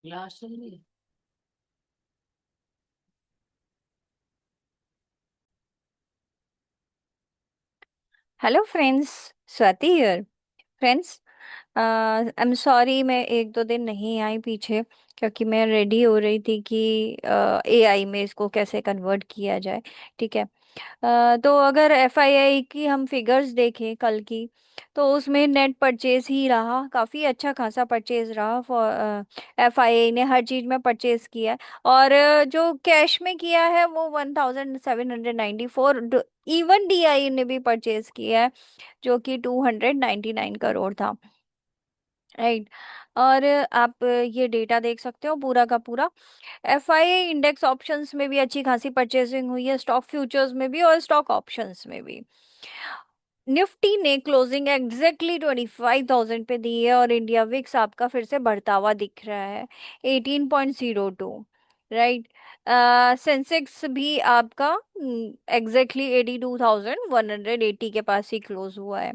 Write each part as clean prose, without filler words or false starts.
Last में। Hello friends. Swati here. Friends, I am sorry मैं एक दो दिन नहीं आई पीछे, क्योंकि मैं रेडी हो रही थी कि एआई में इसको कैसे कन्वर्ट किया जाए। ठीक है। तो अगर एफआईआई की हम फिगर्स देखें कल की, तो उसमें नेट परचेज ही रहा, काफ़ी अच्छा खासा परचेज रहा। फॉर एफआईआई ने हर चीज़ में परचेज किया है। और जो कैश में किया है वो 1794। इवन डीआई ने भी परचेज किया है, जो कि 299 करोड़ था। राइट। और आप ये डेटा देख सकते हो पूरा का पूरा। एफआईआई इंडेक्स ऑप्शंस में भी अच्छी खासी परचेसिंग हुई है, स्टॉक फ्यूचर्स में भी और स्टॉक ऑप्शंस में भी। निफ्टी ने क्लोजिंग एग्जैक्टली 25,000 पे दी है, और इंडिया विक्स आपका फिर से बढ़ता हुआ दिख रहा है 18.02। राइट। सेंसेक्स भी आपका एग्जैक्टली 82,180 के पास ही क्लोज हुआ है,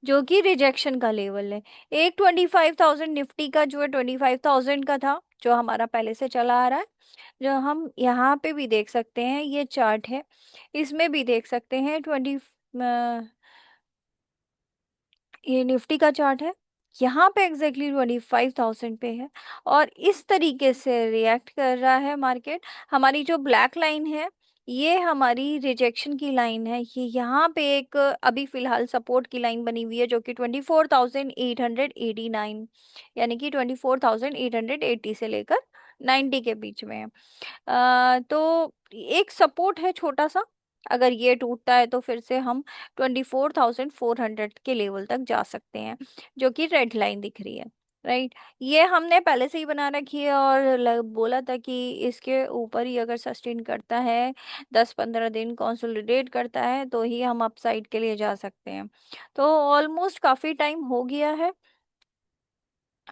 जो कि रिजेक्शन का लेवल है। एक 25,000 निफ्टी का जो है 25,000 का था, जो हमारा पहले से चला आ रहा है। जो हम यहाँ पे भी देख सकते हैं, ये चार्ट है, इसमें भी देख सकते हैं 20। ये निफ्टी का चार्ट है, यहाँ पे एग्जैक्टली 25,000 पे है। और इस तरीके से रिएक्ट कर रहा है मार्केट। हमारी जो ब्लैक लाइन है, ये हमारी रिजेक्शन की लाइन है। ये यहाँ पे एक अभी फिलहाल सपोर्ट की लाइन बनी हुई है, जो कि 24,889, यानी कि 24,880 से लेकर 90 के बीच में है। तो एक सपोर्ट है छोटा सा। अगर ये टूटता है तो फिर से हम 24,400 के लेवल तक जा सकते हैं, जो कि रेड लाइन दिख रही है। राइट। ये हमने पहले से ही बना रखी है, और बोला था कि इसके ऊपर ही अगर सस्टेन करता है, 10-15 दिन कंसोलिडेट करता है, तो ही हम अपसाइड के लिए जा सकते हैं। तो ऑलमोस्ट काफी टाइम हो गया है।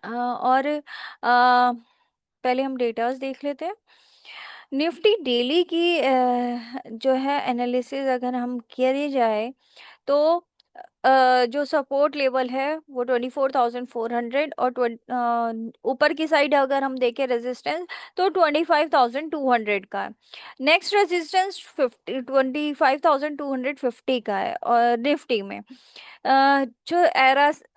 और पहले हम डेटास देख लेते हैं। निफ्टी डेली की जो है एनालिसिस अगर हम किया जाए, तो जो सपोर्ट लेवल है वो 24,400, और ऊपर की साइड अगर हम देखें रेजिस्टेंस, तो 25,200 का है। नेक्स्ट रेजिस्टेंस 25,250 का है। और निफ्टी में जो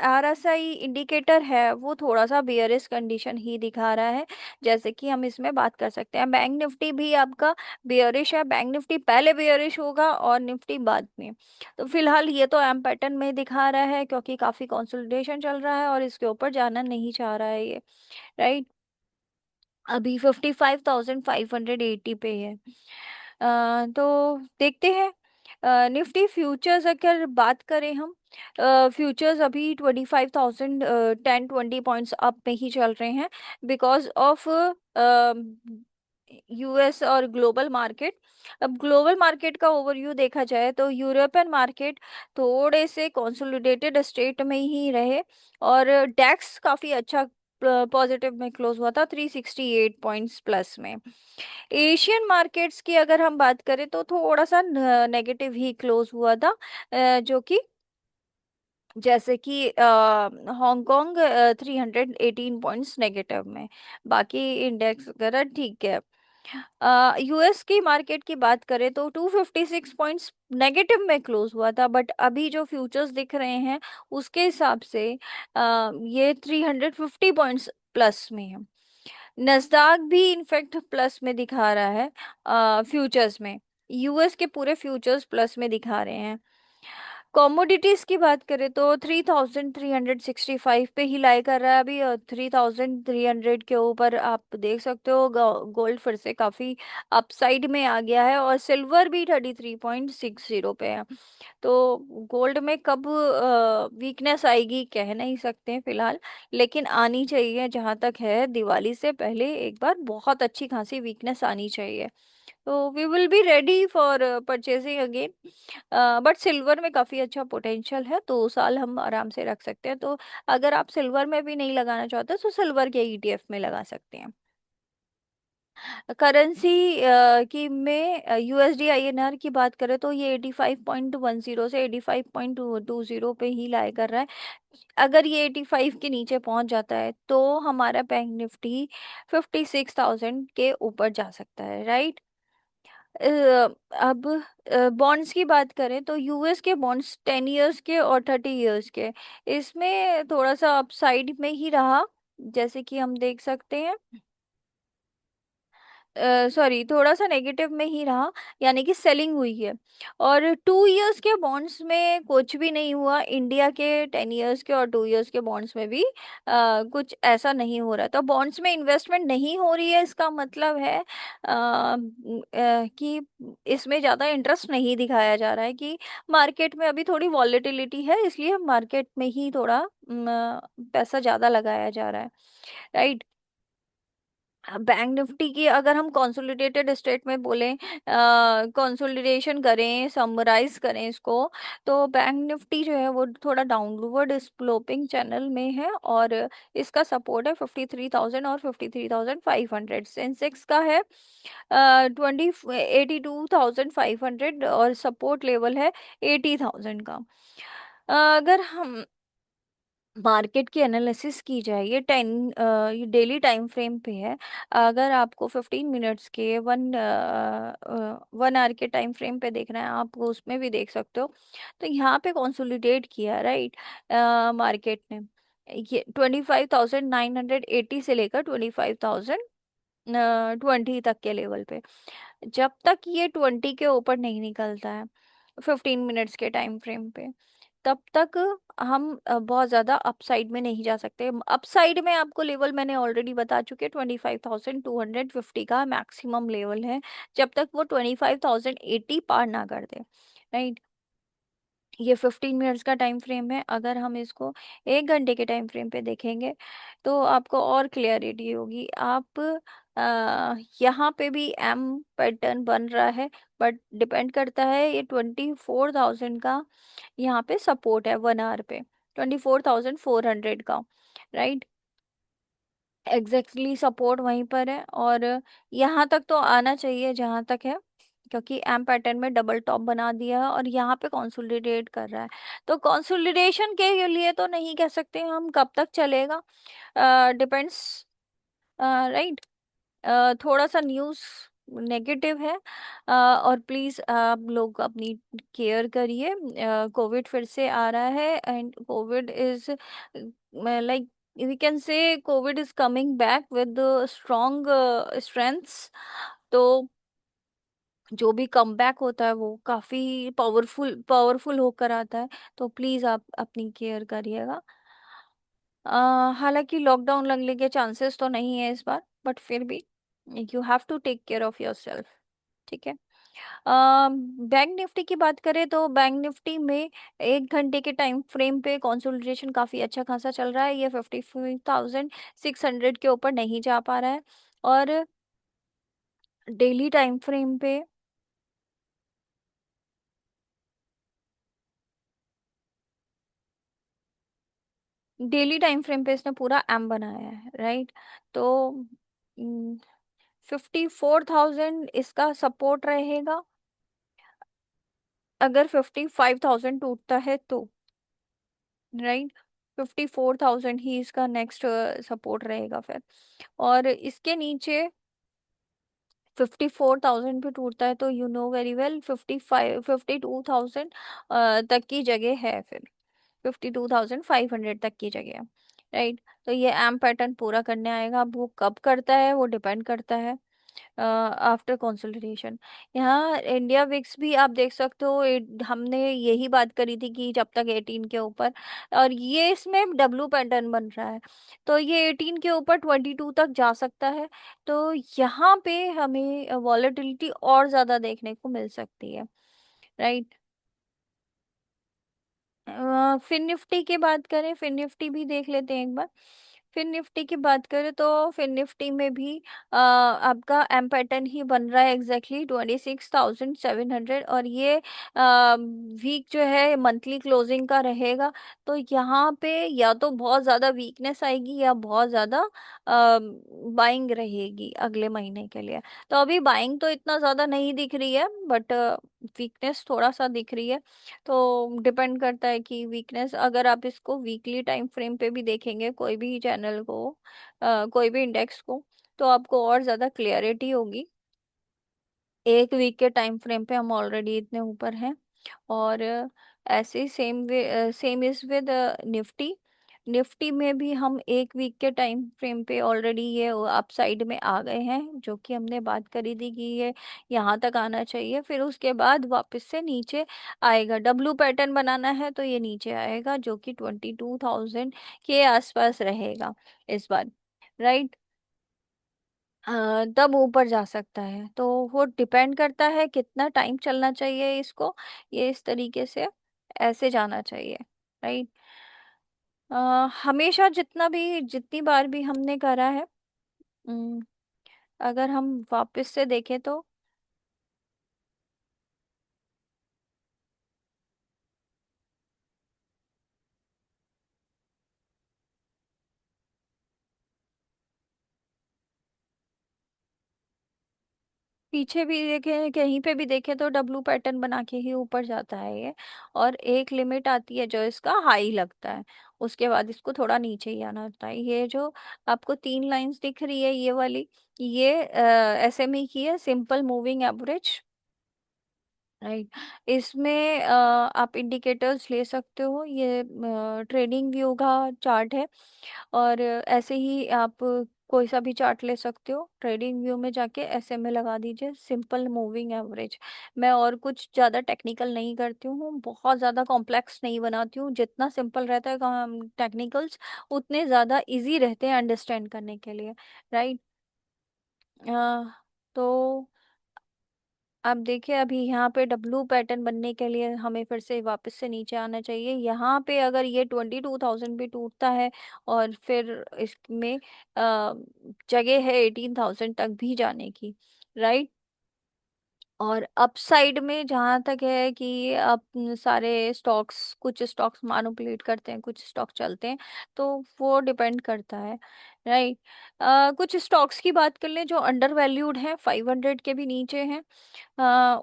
आरएसआई इंडिकेटर है वो थोड़ा सा बियरिश कंडीशन ही दिखा रहा है। जैसे कि हम इसमें बात कर सकते हैं, बैंक निफ्टी भी आपका बियरिश है। बैंक निफ्टी पहले बियरिश होगा और निफ्टी बाद में। तो फिलहाल ये तो एम पैटर्न में दिखा रहा है, क्योंकि काफी कंसोलिडेशन चल रहा है और इसके ऊपर जाना नहीं चाह रहा है ये। राइट। अभी 55,580 पे है। तो देखते हैं। निफ्टी फ्यूचर्स अगर बात करें हम, फ्यूचर्स अभी 25,000 10-20 पॉइंट्स अप में ही चल रहे हैं, बिकॉज ऑफ यूएस और ग्लोबल मार्केट। अब ग्लोबल मार्केट का ओवरव्यू देखा जाए, तो यूरोपियन मार्केट थोड़े से कंसोलिडेटेड स्टेट में ही रहे, और डेक्स काफी अच्छा पॉजिटिव में क्लोज हुआ था 368 पॉइंट्स प्लस में। एशियन मार्केट्स की अगर हम बात करें, तो थोड़ा सा नेगेटिव ही क्लोज हुआ था, जो कि जैसे कि हांगकांग 318 पॉइंट्स नेगेटिव में। बाकी इंडेक्स वगैरह ठीक है। यूएस की मार्केट की बात करें, तो 256 पॉइंट्स नेगेटिव में क्लोज हुआ था, बट अभी जो फ्यूचर्स दिख रहे हैं उसके हिसाब से ये 350 पॉइंट्स प्लस में है। नस्दाक भी इनफैक्ट प्लस में दिखा रहा है फ्यूचर्स में। यूएस के पूरे फ्यूचर्स प्लस में दिखा रहे हैं। कॉमोडिटीज की बात करें, तो 3,365 पे ही लाई कर रहा है अभी, और 3,300 के ऊपर आप देख सकते हो गोल्ड फिर से काफी अपसाइड में आ गया है, और सिल्वर भी 33.60 पे है। तो गोल्ड में कब वीकनेस आएगी कह नहीं सकते हैं फिलहाल, लेकिन आनी चाहिए। जहां तक है, दिवाली से पहले एक बार बहुत अच्छी खासी वीकनेस आनी चाहिए। तो we will be ready for purchasing again. But silver में काफी अच्छा पोटेंशियल है, 2 साल हम आराम से रख सकते हैं। तो अगर आप सिल्वर में भी नहीं लगाना चाहते, तो सिल्वर के ईटीएफ में लगा सकते हैं। करेंसी की में यूएसडी आईएनआर की बात करें तो ये 85.10 से 85.20 पे ही लाई कर रहा है। अगर ये 85 के नीचे पहुंच जाता है तो हमारा बैंक निफ्टी 56,000 के ऊपर जा सकता है, राइट। अब बॉन्ड्स की बात करें तो यूएस के बॉन्ड्स 10 इयर्स के और 30 इयर्स के, इसमें थोड़ा सा अपसाइड में ही रहा, जैसे कि हम देख सकते हैं। सॉरी, थोड़ा सा नेगेटिव में ही रहा, यानी कि सेलिंग हुई है। और 2 इयर्स के बॉन्ड्स में कुछ भी नहीं हुआ, इंडिया के 10 इयर्स के और 2 इयर्स के बॉन्ड्स में भी कुछ ऐसा नहीं हो रहा। तो बॉन्ड्स में इन्वेस्टमेंट नहीं हो रही है, इसका मतलब है कि इसमें ज़्यादा इंटरेस्ट नहीं दिखाया जा रहा है, कि मार्केट में अभी थोड़ी वॉलेटिलिटी है, इसलिए मार्केट में ही थोड़ा पैसा ज़्यादा लगाया जा रहा है, राइट। बैंक निफ्टी की अगर हम कंसोलिडेटेड स्टेट में बोलें, कंसोलिडेशन करें, समराइज करें इसको, तो बैंक निफ्टी जो है वो थोड़ा डाउनवर्ड स्लोपिंग चैनल में है, और इसका सपोर्ट है 53,000 और 53,500। सेंसेक्स का है 82,500 और सपोर्ट लेवल है 80,000 का। अगर हम मार्केट की एनालिसिस की जाए, ये ये डेली टाइम फ्रेम पे है। अगर आपको 15 मिनट्स के 1 आवर के टाइम फ्रेम पे देखना है, आप उसमें भी देख सकते हो। तो यहाँ पे कंसोलिडेट किया, राइट, मार्केट ने। ये 25,980 से लेकर 25,020 तक के लेवल पे, जब तक ये 20 के ऊपर नहीं निकलता है 15 मिनट्स के टाइम फ्रेम पे, तब तक हम बहुत ज्यादा अपसाइड में नहीं जा सकते। अपसाइड में आपको लेवल मैंने ऑलरेडी बता चुके, 25,250 का मैक्सिमम लेवल है, जब तक वो 25,080 पार ना कर दे, राइट। ये 15 मिनट्स का टाइम फ्रेम है। अगर हम इसको 1 घंटे के टाइम फ्रेम पे देखेंगे तो आपको और क्लियरिटी होगी। आप यहाँ पे भी एम पैटर्न बन रहा है, बट डिपेंड करता है, ये 24,000 का यहाँ पे सपोर्ट है 1 आवर पे, 24,400 का, राइट। एग्जैक्टली सपोर्ट वहीं पर है, और यहाँ तक तो आना चाहिए जहाँ तक है, क्योंकि एम पैटर्न में डबल टॉप बना दिया है और यहाँ पे कंसोलिडेट कर रहा है। तो कंसोलिडेशन के लिए तो नहीं कह सकते हम कब तक चलेगा, डिपेंड्स, राइट। थोड़ा सा न्यूज़ नेगेटिव है, और प्लीज़ आप लोग अपनी केयर करिए। कोविड फिर से आ रहा है, and covid is like, we can say covid is coming back with strong strengths. तो जो भी कम बैक होता है वो काफ़ी पावरफुल पावरफुल होकर आता है। तो प्लीज़ आप अपनी केयर करिएगा। हालांकि लॉकडाउन लगने के चांसेस तो नहीं है इस बार, बट फिर भी you have to take care of your self, ठीक है। बैंक निफ्टी की बात करें तो बैंक निफ्टी में 1 घंटे के टाइम फ्रेम पे कंसोलिडेशन काफ़ी अच्छा खासा चल रहा है। ये 55,600 के ऊपर नहीं जा पा रहा है। और डेली टाइम फ्रेम पे, इसने पूरा एम बनाया है, राइट। तो 54,000 इसका सपोर्ट रहेगा। अगर 55,000 टूटता है तो, राइट, 54,000 ही इसका नेक्स्ट सपोर्ट रहेगा फिर। और इसके नीचे 54,000 पे टूटता है तो यू नो वेरी वेल 52,000 तक की जगह है फिर, 52,500 तक की जगह, राइट। तो ये एम पैटर्न पूरा करने आएगा। अब वो कब करता है वो डिपेंड करता है आफ्टर कंसोलिडेशन। यहाँ इंडिया विक्स भी आप देख सकते हो, हमने यही बात करी थी कि जब तक 18 के ऊपर, और ये इसमें डब्लू पैटर्न बन रहा है, तो ये 18 के ऊपर 22 तक जा सकता है। तो यहाँ पे हमें वॉलेटिलिटी और ज़्यादा देखने को मिल सकती है, राइट। फिन निफ्टी की बात करें, फिन निफ्टी भी देख लेते हैं एक बार। फिर निफ्टी की बात करें तो फिर निफ्टी में भी आपका एम पैटर्न ही बन रहा है एग्जैक्टली 26,700, और ये वीक जो है मंथली क्लोजिंग का रहेगा। तो यहाँ पे या तो बहुत ज्यादा वीकनेस आएगी या बहुत ज्यादा बाइंग रहेगी अगले महीने के लिए। तो अभी बाइंग तो इतना ज्यादा नहीं दिख रही है, बट वीकनेस थोड़ा सा दिख रही है। तो डिपेंड करता है कि वीकनेस, अगर आप इसको वीकली टाइम फ्रेम पे भी देखेंगे कोई भी चैनल को, कोई भी इंडेक्स को, तो आपको और ज्यादा क्लियरिटी होगी। एक वीक के टाइम फ्रेम पे हम ऑलरेडी इतने ऊपर हैं। और ऐसे ही same is with Nifty. Nifty में भी हम एक वीक के टाइम फ्रेम पे ऑलरेडी ये अप साइड में आ गए हैं, जो कि हमने बात करी थी कि ये यहाँ तक आना चाहिए, फिर उसके बाद वापस से नीचे आएगा। डब्लू पैटर्न बनाना है तो ये नीचे आएगा, जो कि 22,000 के आसपास रहेगा इस बार, राइट। तब ऊपर जा सकता है। तो वो डिपेंड करता है कितना टाइम चलना चाहिए इसको, ये इस तरीके से ऐसे जाना चाहिए, राइट। हमेशा जितनी बार भी हमने करा है, अम, अगर हम वापस से देखें तो पीछे भी देखें, कहीं पे भी देखें तो डब्लू पैटर्न बना के ही ऊपर जाता है ये। और एक लिमिट आती है जो इसका हाई लगता है, उसके बाद इसको थोड़ा नीचे ही आना होता है। ये जो आपको तीन लाइंस दिख रही है ये वाली, ये एसएमई की है, सिंपल मूविंग एवरेज, राइट। इसमें आप इंडिकेटर्स ले सकते हो, ये ट्रेडिंग व्यू का चार्ट है। और ऐसे ही आप कोई सा भी चार्ट ले सकते हो, ट्रेडिंग व्यू में जाके ऐसे में लगा दीजिए सिंपल मूविंग एवरेज। मैं और कुछ ज़्यादा टेक्निकल नहीं करती हूँ, बहुत ज़्यादा कॉम्प्लेक्स नहीं बनाती हूँ, जितना सिंपल रहता है टेक्निकल्स उतने ज़्यादा इजी रहते हैं अंडरस्टैंड करने के लिए, राइट। तो अब देखिए, अभी यहाँ पे डब्लू पैटर्न बनने के लिए हमें फिर से वापस से नीचे आना चाहिए। यहाँ पे अगर ये 22,000 भी टूटता है, और फिर इसमें जगह है 18,000 तक भी जाने की, राइट। और अपसाइड में जहाँ तक है कि आप सारे स्टॉक्स, कुछ स्टॉक्स मैनिपुलेट करते हैं, कुछ स्टॉक चलते हैं, तो वो डिपेंड करता है, राइट। कुछ स्टॉक्स की बात कर लें जो अंडर वैल्यूड हैं, 500 के भी नीचे हैं।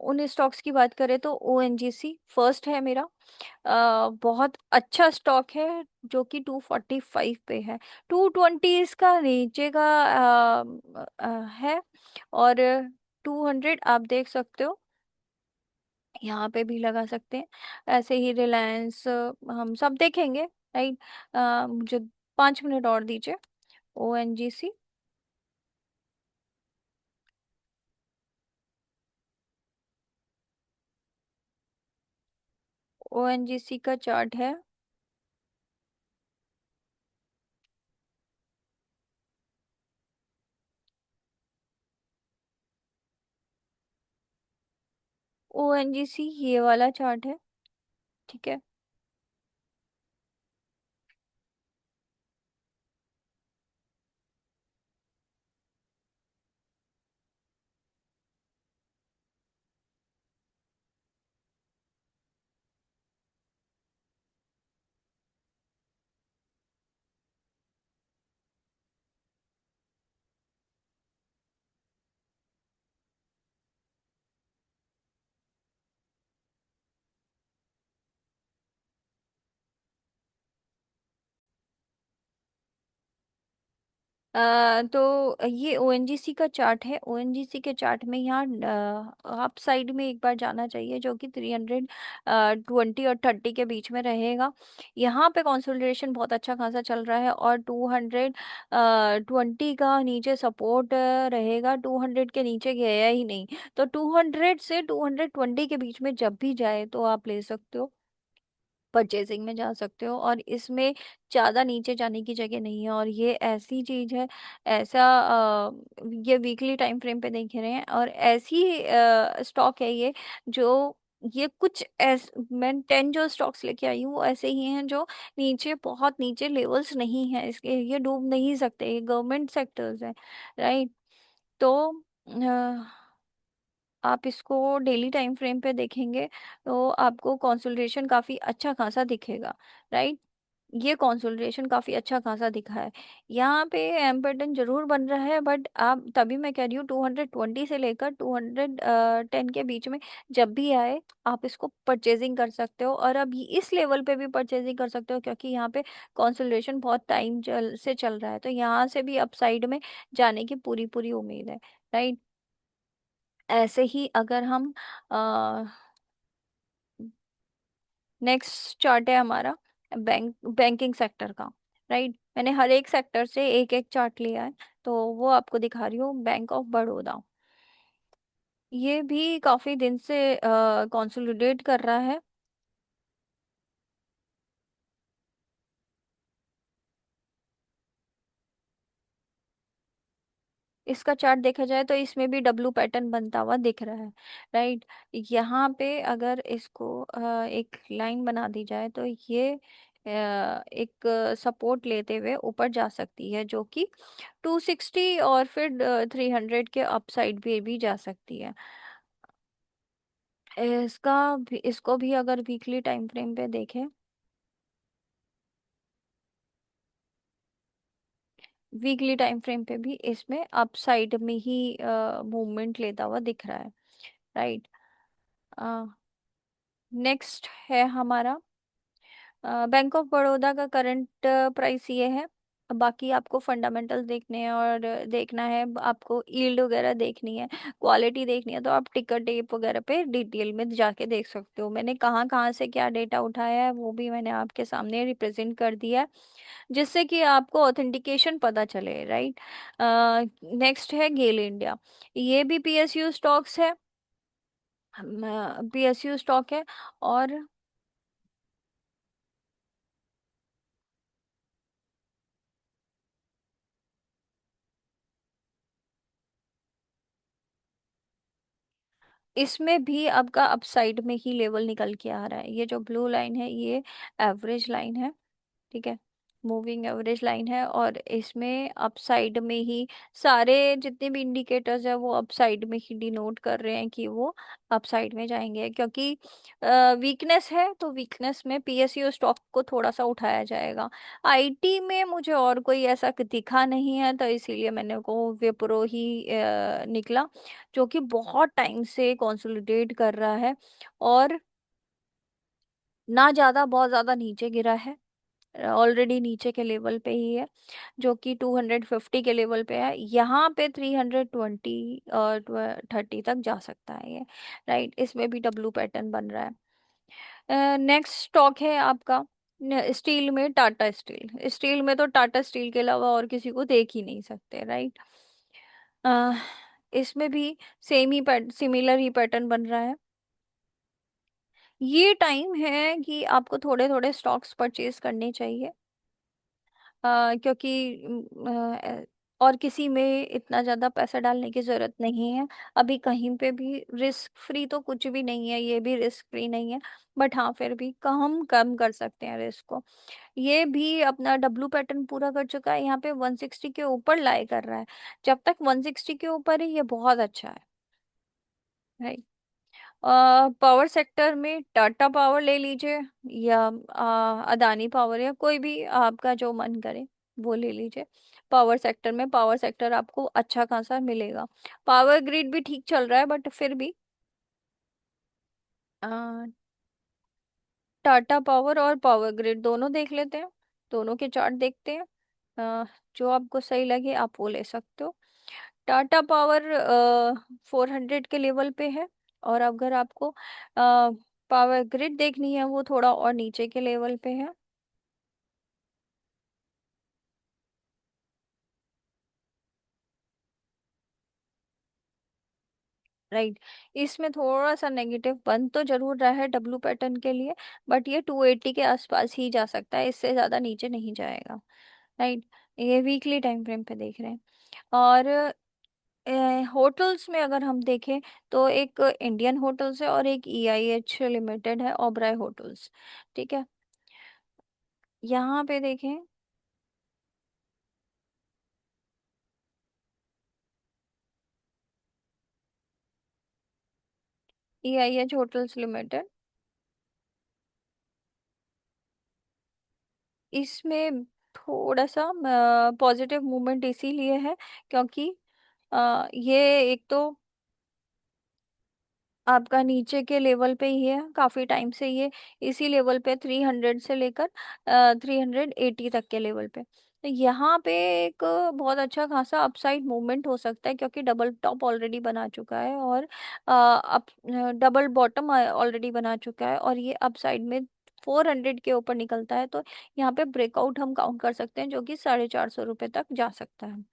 उन स्टॉक्स की बात करें तो ओएनजीसी फर्स्ट है मेरा। बहुत अच्छा स्टॉक है, जो कि 245 पे है। 220 इसका नीचे का है। और 200 आप देख सकते हो, यहाँ पे भी लगा सकते हैं। ऐसे ही रिलायंस हम सब देखेंगे, राइट। मुझे 5 मिनट और दीजिए। ओएनजीसी, ओएनजीसी का चार्ट है। ओएनजीसी ये वाला चार्ट है, ठीक है। तो ये ओएनजीसी का चार्ट है। ओएनजीसी के चार्ट में यहाँ अप साइड में एक बार जाना चाहिए, जो कि 320 और 30 के बीच में रहेगा। यहाँ पे कंसोलिडेशन बहुत अच्छा खासा चल रहा है, और 220 का नीचे सपोर्ट रहेगा। 200 के नीचे गया ही नहीं, तो 200 से 220 के बीच में जब भी जाए तो आप ले सकते हो, परचेजिंग में जा सकते हो। और इसमें ज़्यादा नीचे जाने की जगह नहीं है, और ये ऐसी चीज़ है, ऐसा ये वीकली टाइम फ्रेम पे देख रहे हैं, और ऐसी स्टॉक है ये जो ये कुछ मैं 10 जो स्टॉक्स लेके आई हूँ वो ऐसे ही हैं जो नीचे, बहुत नीचे लेवल्स नहीं है इसके, ये डूब नहीं सकते, ये गवर्नमेंट सेक्टर्स हैं, राइट। तो आप इसको डेली टाइम फ्रेम पे देखेंगे तो आपको कंसोलिडेशन काफी अच्छा खासा दिखेगा, राइट। ये कंसोलिडेशन काफी अच्छा खासा दिखा है। यहाँ पे एम पैटर्न जरूर बन रहा है, बट आप, तभी मैं कह रही हूँ 220 से लेकर 210 के बीच में जब भी आए आप इसको परचेजिंग कर सकते हो, और अब इस लेवल पे भी परचेजिंग कर सकते हो, क्योंकि यहाँ पे कंसोलिडेशन बहुत टाइम से चल रहा है, तो यहाँ से भी अपसाइड में जाने की पूरी पूरी उम्मीद है, राइट। ऐसे ही अगर हम नेक्स्ट चार्ट है हमारा बैंकिंग सेक्टर का, राइट। मैंने हर एक सेक्टर से एक एक चार्ट लिया है, तो वो आपको दिखा रही हूँ। बैंक ऑफ बड़ौदा, ये भी काफी दिन से कंसोलिडेट कर रहा है। इसका चार्ट देखा जाए तो इसमें भी डब्लू पैटर्न बनता हुआ दिख रहा है, राइट। यहाँ पे अगर इसको एक लाइन बना दी जाए तो ये एक सपोर्ट लेते हुए ऊपर जा सकती है, जो कि 260 और फिर 300 के अपसाइड भी जा सकती है। इसको भी अगर वीकली टाइम फ्रेम पे देखें, वीकली टाइम फ्रेम पे भी इसमें अपसाइड में ही मूवमेंट लेता हुआ दिख रहा है, राइट। नेक्स्ट है हमारा बैंक ऑफ बड़ौदा का करंट प्राइस ये है। बाकी आपको फंडामेंटल्स देखने हैं और देखना है, आपको यील्ड वगैरह देखनी है, क्वालिटी देखनी है, तो आप टिcker टेप वगैरह पे डिटेल में जाके देख सकते हो। मैंने कहाँ कहाँ से क्या डेटा उठाया है वो भी मैंने आपके सामने रिप्रेजेंट कर दिया है, जिससे कि आपको ऑथेंटिकेशन पता चले, राइट। नेक्स्ट है गेल इंडिया, ये भी पीएसयू स्टॉक्स है, पीएसयू स्टॉक है। और इसमें भी आपका अपसाइड में ही लेवल निकल के आ रहा है। ये जो ब्लू लाइन है ये एवरेज लाइन है, ठीक है, मूविंग एवरेज लाइन है, और इसमें अपसाइड में ही सारे जितने भी इंडिकेटर्स है वो अपसाइड में ही डिनोट कर रहे हैं कि वो अपसाइड में जाएंगे, क्योंकि वीकनेस है तो वीकनेस में पीएसयू स्टॉक को थोड़ा सा उठाया जाएगा। आईटी में मुझे और कोई ऐसा दिखा नहीं है, तो इसीलिए मैंने को विप्रो ही निकला, जो कि बहुत टाइम से कंसोलिडेट कर रहा है, और ना ज्यादा बहुत ज्यादा नीचे गिरा है, ऑलरेडी नीचे के लेवल पे ही है, जो कि 250 के लेवल पे है। यहाँ पे 320 और 30 तक जा सकता है ये, राइट। इसमें भी डब्लू पैटर्न बन रहा है। नेक्स्ट स्टॉक है आपका स्टील में टाटा स्टील। स्टील में तो टाटा स्टील के अलावा और किसी को देख ही नहीं सकते, राइट। इसमें भी सेम ही सिमिलर ही पैटर्न बन रहा है। ये टाइम है कि आपको थोड़े थोड़े स्टॉक्स परचेज करने चाहिए, क्योंकि और किसी में इतना ज़्यादा पैसा डालने की ज़रूरत नहीं है। अभी कहीं पे भी रिस्क फ्री तो कुछ भी नहीं है, ये भी रिस्क फ्री नहीं है, बट हाँ फिर भी हम कम कर सकते हैं रिस्क को। ये भी अपना डब्लू पैटर्न पूरा कर चुका है, यहाँ पे 160 के ऊपर लाई कर रहा है। जब तक 160 के ऊपर है ये बहुत अच्छा है। पावर सेक्टर में टाटा पावर ले लीजिए, या अदानी पावर, या कोई भी आपका जो मन करे वो ले लीजिए। पावर सेक्टर में पावर सेक्टर आपको अच्छा खासा मिलेगा। पावर ग्रिड भी ठीक चल रहा है, बट फिर भी अ, टाटा पावर और पावर ग्रिड दोनों देख लेते हैं, दोनों के चार्ट देखते हैं। जो आपको सही लगे आप वो ले सकते हो। टाटा पावर 400 के लेवल पे है, और अगर आपको पावर ग्रिड देखनी है वो थोड़ा और नीचे के लेवल पे है, राइट। इसमें थोड़ा सा नेगेटिव बन तो जरूर रहा है डब्लू पैटर्न के लिए, बट ये 280 के आसपास ही जा सकता है, इससे ज़्यादा नीचे नहीं जाएगा, राइट। ये वीकली टाइम फ्रेम पे देख रहे हैं। और होटल्स में अगर हम देखें तो एक इंडियन होटल्स है और एक EIH लिमिटेड है, ओबराय होटल्स। ठीक है, यहाँ पे देखें। EIH होटल्स लिमिटेड, इसमें थोड़ा सा पॉजिटिव मूवमेंट इसीलिए है क्योंकि ये एक तो आपका नीचे के लेवल पे ही है, काफी टाइम से ये इसी लेवल पे 300 से लेकर 380 तक के लेवल पे। तो यहाँ पे एक बहुत अच्छा खासा अपसाइड मूवमेंट हो सकता है क्योंकि डबल टॉप ऑलरेडी बना चुका है और अप डबल बॉटम ऑलरेडी बना चुका है, और ये अपसाइड में 400 के ऊपर निकलता है तो यहाँ पे ब्रेकआउट हम काउंट कर सकते हैं, जो कि 450 रुपये तक जा सकता है।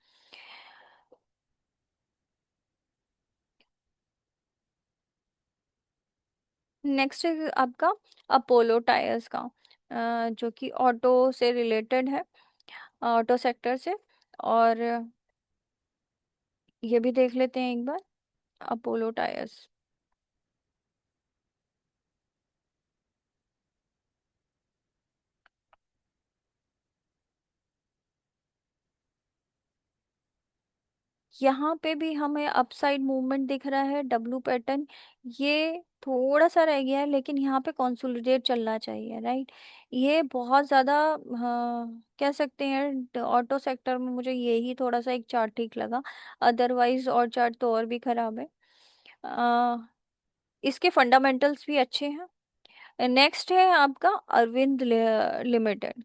नेक्स्ट है आपका अपोलो टायर्स का, जो कि ऑटो से रिलेटेड है, ऑटो सेक्टर से। और ये भी देख लेते हैं एक बार, अपोलो टायर्स। यहाँ पे भी हमें अपसाइड मूवमेंट दिख रहा है, डब्लू पैटर्न। ये थोड़ा सा रह गया है लेकिन यहाँ पे कंसोलिडेट चलना चाहिए, राइट। ये बहुत ज़्यादा, हाँ, कह सकते हैं ऑटो सेक्टर में मुझे यही थोड़ा सा एक चार्ट ठीक लगा, अदरवाइज और चार्ट तो और भी खराब है। अ, इसके फंडामेंटल्स भी अच्छे हैं। नेक्स्ट है आपका अरविंद लिमिटेड।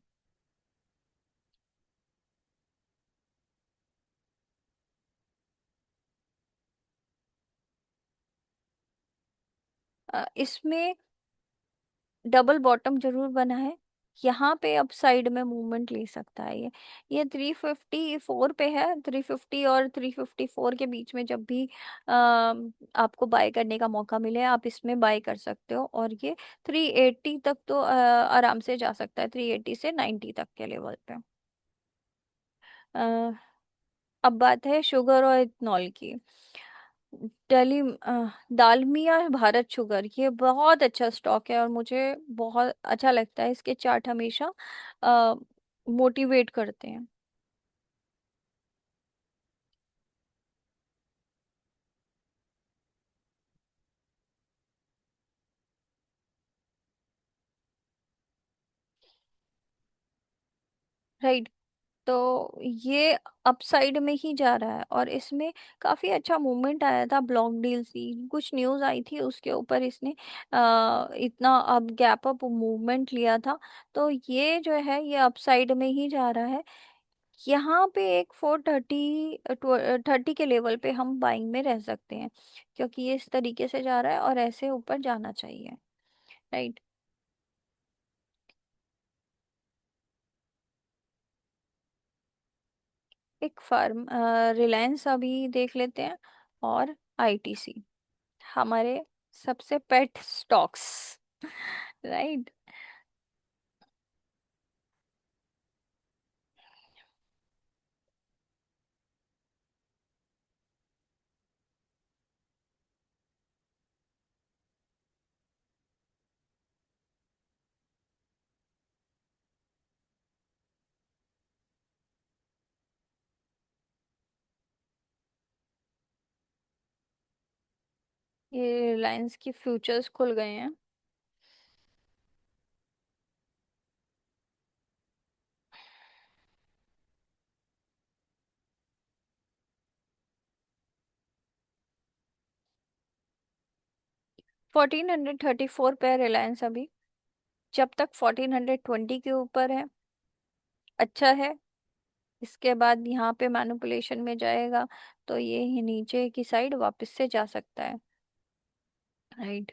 इसमें डबल बॉटम जरूर बना है, यहाँ पे अप साइड में मूवमेंट ले सकता है ये 354 पे है। 350 और 354 के बीच में जब भी आपको बाय करने का मौका मिले आप इसमें बाय कर सकते हो, और ये 380 तक तो आराम से जा सकता है, 380 से 90 तक के लेवल पे। अ, अब बात है शुगर और इथनॉल की। डेली दालमिया भारत शुगर, ये बहुत अच्छा स्टॉक है और मुझे बहुत अच्छा लगता है, इसके चार्ट हमेशा मोटिवेट करते हैं। राइट, तो ये अपसाइड में ही जा रहा है और इसमें काफी अच्छा मूवमेंट आया था, ब्लॉक डील की कुछ न्यूज आई थी उसके ऊपर इसने इतना अब गैप अप मूवमेंट लिया था। तो ये जो है ये अपसाइड में ही जा रहा है। यहाँ पे एक 430 30 के लेवल पे हम बाइंग में रह सकते हैं क्योंकि ये इस तरीके से जा रहा है और ऐसे ऊपर जाना चाहिए, राइट। एक फार्म रिलायंस अभी देख लेते हैं, और ITC, हमारे सबसे पेट स्टॉक्स, राइट। ये रिलायंस की फ्यूचर्स खुल गए हैं। 1434 पे रिलायंस अभी, जब तक 1420 के ऊपर है अच्छा है। इसके बाद यहाँ पे मैनिपुलेशन में जाएगा तो ये ही नीचे की साइड वापस से जा सकता है, राइट।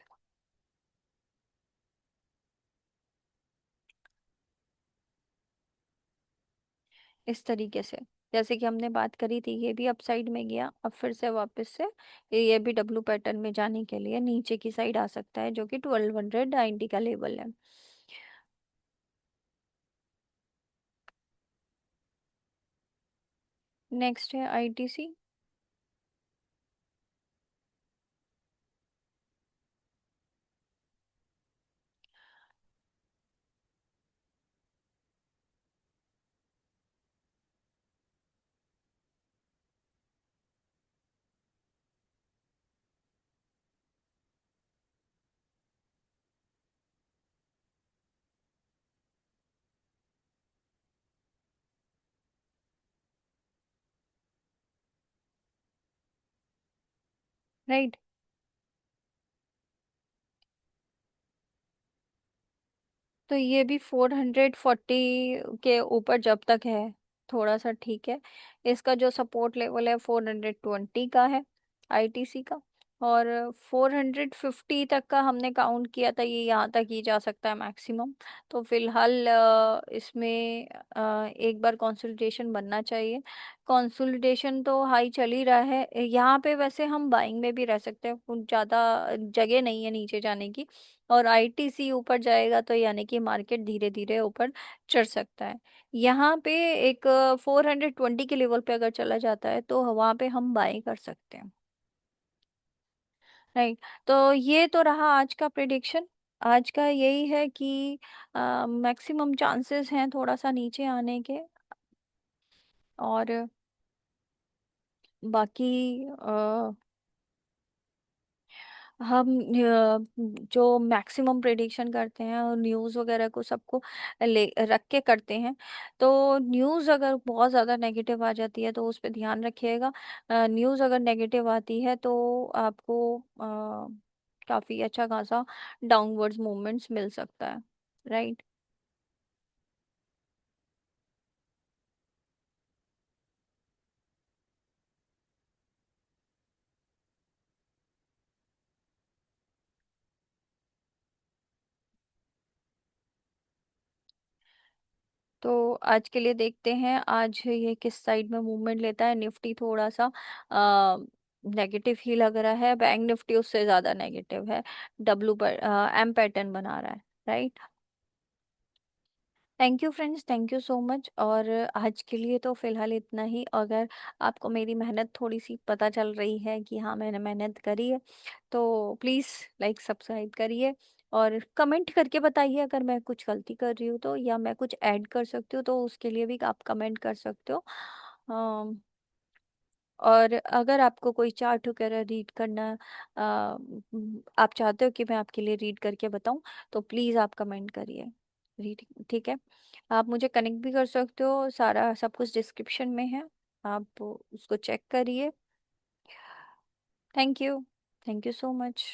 इस तरीके से जैसे कि हमने बात करी थी, ये भी अपसाइड में गया, अब फिर से वापस से ये भी डब्लू पैटर्न में जाने के लिए नीचे की साइड आ सकता है, जो कि 1290 का लेवल है। नेक्स्ट है ITC। राइट। तो ये भी 440 के ऊपर जब तक है थोड़ा सा ठीक है। इसका जो सपोर्ट लेवल है 420 का है आईटीसी का। और 450 तक का हमने काउंट किया था, ये यहाँ तक ही जा सकता है मैक्सिमम। तो फिलहाल इसमें एक बार कंसोलिडेशन बनना चाहिए। कंसोलिडेशन तो हाई चल ही रहा है यहाँ पे, वैसे हम बाइंग में भी रह सकते हैं, कुछ ज़्यादा जगह नहीं है नीचे जाने की। और आईटीसी ऊपर जाएगा तो यानी कि मार्केट धीरे धीरे ऊपर चढ़ सकता है। यहाँ पे एक 420 के लेवल पे अगर चला जाता है तो वहाँ पे हम बाय कर सकते हैं। राइट। तो ये तो रहा आज का प्रिडिक्शन। आज का यही है कि मैक्सिमम चांसेस हैं थोड़ा सा नीचे आने के। और बाकी हम जो मैक्सिमम प्रेडिक्शन करते हैं और न्यूज़ वगैरह को सबको ले रख के करते हैं। तो न्यूज़ अगर बहुत ज़्यादा नेगेटिव आ जाती है तो उस पर ध्यान रखिएगा। न्यूज़ अगर नेगेटिव आती है तो आपको काफ़ी अच्छा खासा डाउनवर्ड्स मूवमेंट्स मिल सकता है। राइट। तो आज के लिए देखते हैं आज ये किस साइड में मूवमेंट लेता है। निफ्टी थोड़ा सा नेगेटिव ही लग रहा है, बैंक निफ्टी उससे ज़्यादा नेगेटिव है। डब्लू पर एम पैटर्न बना रहा है। Right. Thank you friends, thank you so much. और आज के लिए तो फिलहाल इतना ही। अगर आपको मेरी मेहनत थोड़ी सी पता चल रही है कि हाँ मैंने मेहनत करी है तो प्लीज़ लाइक सब्सक्राइब करिए। और कमेंट करके बताइए अगर मैं कुछ गलती कर रही हूँ तो, या मैं कुछ ऐड कर सकती हूँ तो उसके लिए भी आप कमेंट कर सकते हो। अम, और अगर आपको कोई चार्ट वगैरह रीड करना आप चाहते हो कि मैं आपके लिए रीड करके बताऊं तो प्लीज़ आप कमेंट करिए। रीड ठीक है। आप मुझे कनेक्ट भी कर सकते हो, सारा सब कुछ डिस्क्रिप्शन में है, आप उसको चेक करिए। Thank you. Thank you so much.